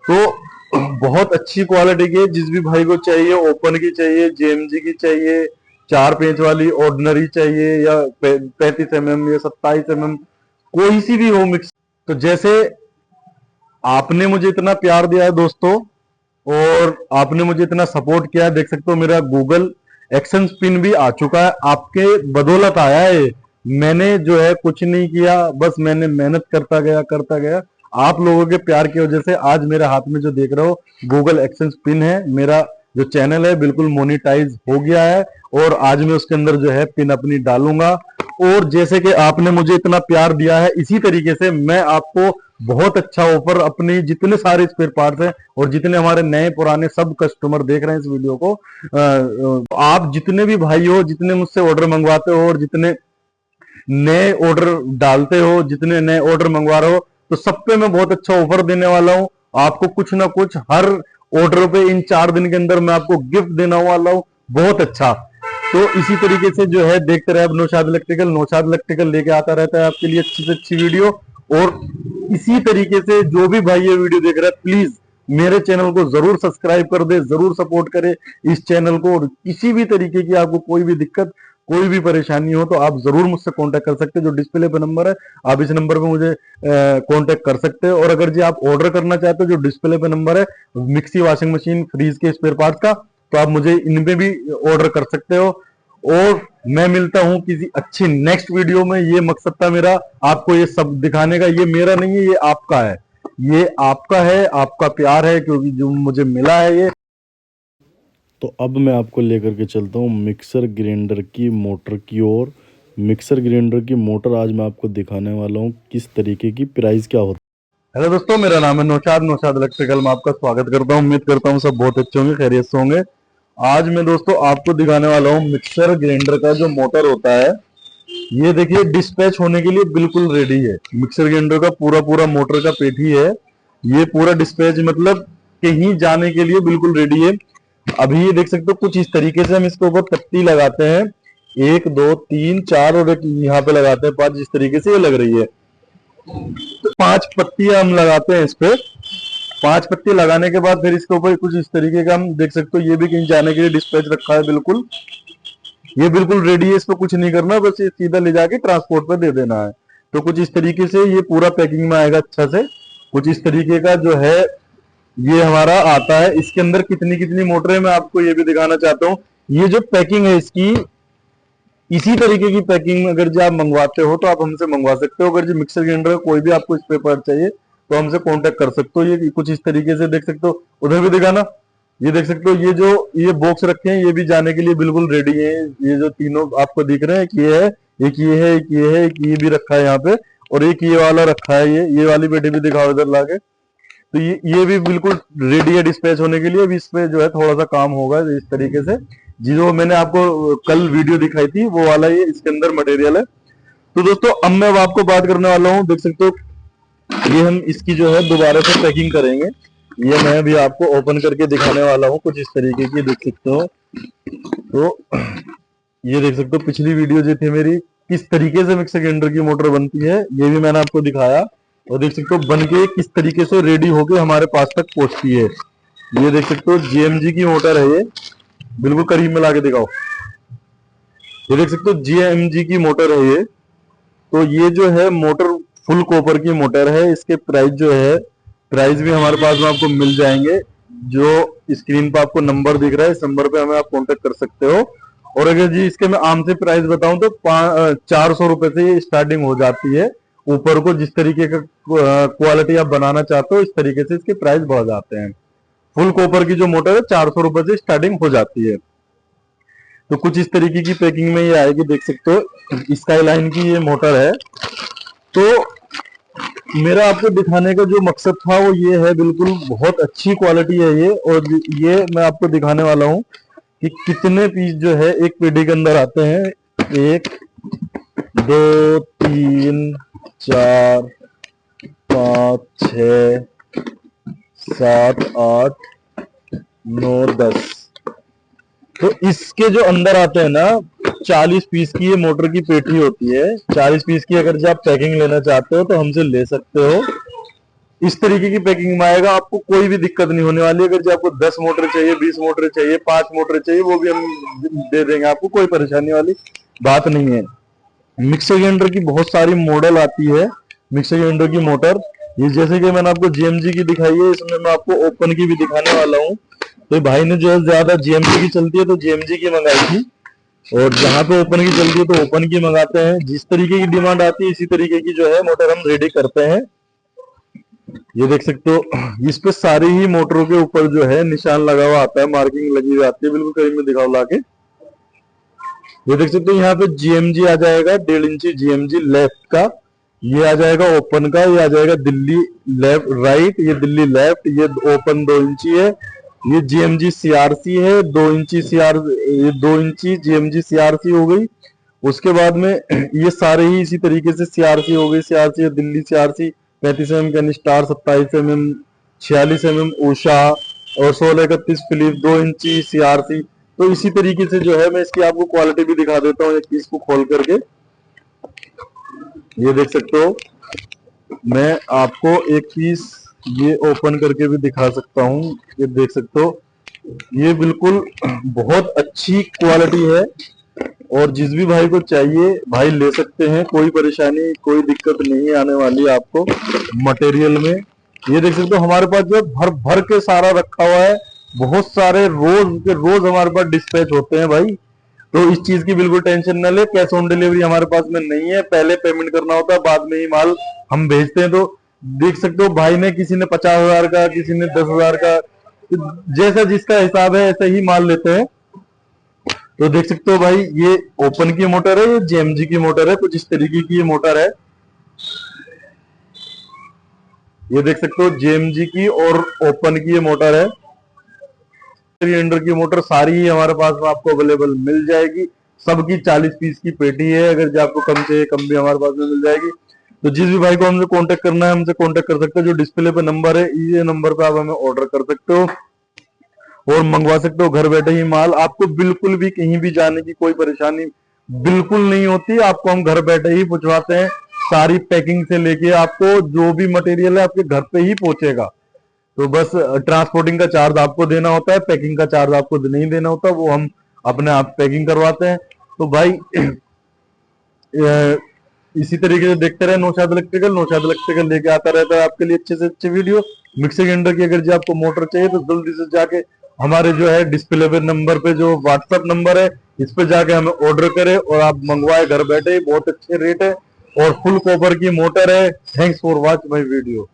तो बहुत अच्छी क्वालिटी की, जिस भी भाई को चाहिए, ओपन की चाहिए, जेएमजी की चाहिए, 4 पेंच वाली ऑर्डिनरी चाहिए, या 35 mm या 27 mm, कोई सी भी हो मिक्स। तो जैसे आपने मुझे इतना प्यार दिया है दोस्तों, और आपने मुझे इतना सपोर्ट किया है, देख सकते हो मेरा गूगल एक्शन पिन भी आ चुका है, आपके बदौलत आया है। मैंने जो है कुछ नहीं किया, बस मैंने मेहनत करता गया। आप लोगों के प्यार की वजह से आज मेरे हाथ में जो देख रहे हो गूगल एक्शन पिन है। मेरा जो चैनल है बिल्कुल मोनिटाइज हो गया है, और आज मैं उसके अंदर जो है पिन अपनी डालूंगा। और जैसे कि आपने मुझे इतना प्यार दिया है, इसी तरीके से मैं आपको बहुत अच्छा ऑफर, अपनी जितने सारे स्पेयर पार्ट्स हैं और जितने हमारे नए पुराने सब कस्टमर देख रहे हैं इस वीडियो को, आप जितने भी भाई हो, जितने मुझसे ऑर्डर मंगवाते हो और जितने नए ऑर्डर डालते हो, जितने नए ऑर्डर मंगवा रहे हो, तो सब पे मैं बहुत अच्छा ऑफर देने वाला हूं। आपको कुछ ना कुछ हर ऑर्डर पे इन 4 दिन के अंदर मैं आपको गिफ्ट देने वाला हूं, बहुत अच्छा। तो इसी तरीके से जो है देखते रहे अब नौशाद इलेक्ट्रिकल। नौशाद इलेक्ट्रिकल लेके आता रहता है आपके लिए अच्छी से अच्छी वीडियो। और इसी तरीके से जो भी भाई ये वीडियो देख रहा है, प्लीज मेरे चैनल को जरूर सब्सक्राइब कर दे, जरूर सपोर्ट करे इस चैनल को। और किसी भी तरीके की आपको कोई भी दिक्कत, कोई भी परेशानी हो, तो आप जरूर मुझसे कांटेक्ट कर सकते हैं। जो डिस्प्ले पे नंबर है, आप इस नंबर पे मुझे कांटेक्ट कर सकते हैं। और अगर जी आप ऑर्डर करना चाहते हो, जो डिस्प्ले पे नंबर है मिक्सी, वॉशिंग मशीन, फ्रीज के स्पेयर पार्ट्स का, तो आप मुझे इनमें भी ऑर्डर कर सकते हो। और मैं मिलता हूं किसी अच्छी नेक्स्ट वीडियो में। ये मकसद था मेरा आपको ये सब दिखाने का। ये मेरा नहीं है, ये आपका है, ये आपका है, आपका प्यार है, क्योंकि जो मुझे मिला है ये। तो अब मैं आपको लेकर के चलता हूँ मिक्सर ग्राइंडर की मोटर की ओर। मिक्सर ग्राइंडर की मोटर आज मैं आपको दिखाने वाला हूँ किस तरीके की, प्राइस क्या होता हेलो दोस्तों, मेरा नाम है नौशाद, नौशाद इलेक्ट्रिकल में आपका स्वागत करता हूँ। उम्मीद करता हूँ सब बहुत अच्छे होंगे, खैरियत से होंगे। आज मैं दोस्तों आपको दिखाने वाला हूँ मिक्सर ग्राइंडर का जो मोटर होता है। ये देखिए डिस्पैच होने के लिए बिल्कुल रेडी है। मिक्सर ग्राइंडर का पूरा पूरा मोटर का पेटी है, ये पूरा डिस्पैच मतलब कहीं जाने के लिए बिल्कुल रेडी है। अभी ये देख सकते हो कुछ इस तरीके से हम इसके ऊपर पत्ती लगाते हैं, 1 2 3 4, और एक यहाँ पे लगाते हैं 5, जिस तरीके से ये लग रही है। तो 5 पत्तियां हम लगाते हैं इस पे। 5 पत्ती लगाने के बाद फिर इसके ऊपर कुछ इस तरीके का हम देख सकते हो, ये भी कहीं जाने के लिए डिस्पैच रखा है बिल्कुल। ये बिल्कुल रेडी है, इस पे कुछ नहीं करना, बस ये सीधा ले जाके ट्रांसपोर्ट पे दे देना है। तो कुछ इस तरीके से ये पूरा पैकिंग में आएगा अच्छा से। कुछ इस तरीके का जो है ये हमारा आता है। इसके अंदर कितनी कितनी मोटरें मैं आपको ये भी दिखाना चाहता हूँ। ये जो पैकिंग है इसकी, इसी तरीके की पैकिंग अगर जो आप मंगवाते हो तो आप हमसे मंगवा सकते हो। अगर जो मिक्सर ग्राइंडर कोई भी आपको स्पेयर पार्ट चाहिए तो हमसे कांटेक्ट कर सकते हो। ये कुछ इस तरीके से देख सकते हो, उधर भी दिखाना। ये देख सकते हो, ये जो ये बॉक्स रखे हैं ये भी जाने के लिए बिल्कुल रेडी है। ये जो तीनों आपको दिख रहे हैं, एक ये है, एक ये है, एक ये है, एक ये भी रखा है यहाँ पे, और एक ये वाला रखा है। ये वाली पेटी भी दिखाओ इधर लाके। तो ये भी बिल्कुल रेडी है डिस्पैच होने के लिए। अभी इस पे जो है थोड़ा सा काम होगा इस तरीके से। जो मैंने आपको कल वीडियो दिखाई थी वो वाला ये इसके अंदर मटेरियल है। तो दोस्तों अब मैं आपको बात करने वाला हूँ, देख सकते हो ये हम इसकी जो है दोबारा से पैकिंग करेंगे। ये मैं अभी आपको ओपन करके दिखाने वाला हूँ कुछ इस तरीके की, देख सकते हो। तो ये देख सकते हो पिछली वीडियो जो थी मेरी, किस तरीके से मिक्सर ग्राइंडर की मोटर बनती है, ये भी मैंने आपको दिखाया। और देख सकते हो बन के किस तरीके से रेडी होके हमारे पास तक पहुंचती है। ये देख सकते हो जेएमजी की मोटर है ये, बिल्कुल करीब में लाके दिखाओ। ये देख सकते हो जेएमजी की मोटर है ये। तो ये जो है मोटर फुल कॉपर की मोटर है। इसके प्राइस जो है, प्राइस भी हमारे पास में आपको मिल जाएंगे। जो स्क्रीन पर आपको नंबर दिख रहा है, इस नंबर पे हमें आप कांटेक्ट कर सकते हो। और अगर जी इसके मैं आम से प्राइस बताऊं तो 400 रुपए से ये स्टार्टिंग हो जाती है। ऊपर को जिस तरीके का क्वालिटी आप बनाना चाहते हो, इस तरीके से इसके प्राइस बढ़ जाते हैं। फुल कॉपर की जो मोटर है 400 रुपए से स्टार्टिंग हो जाती है। तो कुछ इस तरीके की पैकिंग में ये आएगी, देख सकते हो स्काई लाइन की ये मोटर है। तो मेरा आपको दिखाने का जो मकसद था वो ये है, बिल्कुल बहुत अच्छी क्वालिटी है ये। और ये मैं आपको दिखाने वाला हूँ कि कितने पीस जो है एक पेटी के अंदर आते हैं। 1 2 3 4 5 6 7 8 9 10। तो इसके जो अंदर आते हैं ना, 40 पीस की ये मोटर की पेटी होती है। 40 पीस की अगर जो आप पैकिंग लेना चाहते हो तो हमसे ले सकते हो। इस तरीके की पैकिंग में आएगा, आपको कोई भी दिक्कत नहीं होने वाली। अगर जो आपको 10 मोटर चाहिए, 20 मोटर चाहिए, 5 मोटर चाहिए, वो भी हम दे देंगे आपको, कोई परेशानी वाली बात नहीं है। मिक्सर ग्राइंडर की बहुत सारी मॉडल आती है, मिक्सर ग्राइंडर की मोटर। ये जैसे कि मैंने आपको जीएमजी की दिखाई है, इसमें मैं आपको ओपन की भी दिखाने वाला हूँ। तो भाई ने जो है ज्यादा जीएमजी की चलती है तो जीएमजी की मंगाई थी, और जहां पे ओपन की चलती है तो ओपन की मंगाते हैं। जिस तरीके की डिमांड आती है इसी तरीके की जो है मोटर हम रेडी करते हैं। ये देख सकते हो, इस पे सारी ही मोटरों के ऊपर जो है निशान लगा हुआ आता है, मार्किंग लगी हुई आती है। बिल्कुल करीब में दिखाओ लाके, ये देख सकते हो यहाँ पे जीएमजी आ जाएगा, 1.5 इंची जीएमजी लेफ्ट का। ये आ जाएगा ओपन का, ये आ जाएगा दिल्ली लेफ्ट राइट, ये दिल्ली लेफ्ट, ये ओपन 2 इंची है। ये जीएमजी सीआरसी है, 2 इंची ये 2 इंची जीएमजी सीआरसी हो गई। उसके बाद में ये सारे ही इसी तरीके से सीआरसी हो गई, सीआरसी दिल्ली सीआरसी 35 mm का स्टार, 27 mm, 46 mm उषा और 1631 फिलिप, 2 इंची सीआरसी। तो इसी तरीके से जो है मैं इसकी आपको क्वालिटी भी दिखा देता हूँ एक पीस को खोल करके। ये देख सकते हो, मैं आपको एक पीस ये ओपन करके भी दिखा सकता हूँ। ये देख सकते हो, ये बिल्कुल बहुत अच्छी क्वालिटी है, और जिस भी भाई को चाहिए भाई ले सकते हैं, कोई परेशानी कोई दिक्कत नहीं आने वाली आपको मटेरियल में। ये देख सकते हो हमारे पास जो भर भर के सारा रखा हुआ है, बहुत सारे रोज के रोज हमारे पास डिस्पैच होते हैं भाई। तो इस चीज की बिल्कुल टेंशन न ले, कैश ऑन डिलीवरी हमारे पास में नहीं है, पहले पेमेंट करना होता है, बाद में ही माल हम भेजते हैं। तो देख सकते हो भाई ने, किसी ने 50,000 का, किसी ने 10,000 का, जैसा जिसका हिसाब है ऐसे ही माल लेते हैं। तो देख सकते हो भाई, ये ओपन की मोटर है, ये जेएमजी की मोटर है, कुछ इस तरीके की ये मोटर है। ये देख सकते हो जेएमजी की और ओपन की ये मोटर है। ग्राइंडर की मोटर सारी ही हमारे पास में आपको अवेलेबल मिल जाएगी। सबकी 40 पीस की पेटी है, अगर जो आपको कम चाहिए कम भी हमारे पास में मिल जाएगी। तो जिस भी भाई को हमसे कांटेक्ट करना है हमसे कांटेक्ट कर सकते हो। जो डिस्प्ले पे नंबर है, ये नंबर पे आप हमें ऑर्डर कर सकते हो और मंगवा सकते हो घर बैठे ही माल। आपको बिल्कुल भी कहीं भी जाने की कोई परेशानी बिल्कुल नहीं होती, आपको हम घर बैठे ही पहुंचवाते हैं। सारी पैकिंग से लेके आपको जो भी मटेरियल है आपके घर पे ही पहुंचेगा। तो बस ट्रांसपोर्टिंग का चार्ज आपको देना होता है, पैकिंग का चार्ज आपको नहीं देना होता, वो हम अपने आप पैकिंग करवाते हैं। तो भाई इसी तरीके से देखते रहे नौशाद इलेक्ट्रिकल। नौशाद इलेक्ट्रिकल लेके आता रहता है आपके लिए अच्छे से अच्छे वीडियो। मिक्सर ग्राइंडर की अगर जो आपको मोटर चाहिए तो जल्दी से जाके हमारे जो है डिस्प्ले पे नंबर पे जो व्हाट्सएप नंबर है, इस पे जाके हमें ऑर्डर करें और आप मंगवाए घर बैठे ही। बहुत अच्छे रेट है और फुल कॉपर की मोटर है। Thanks for watch my video.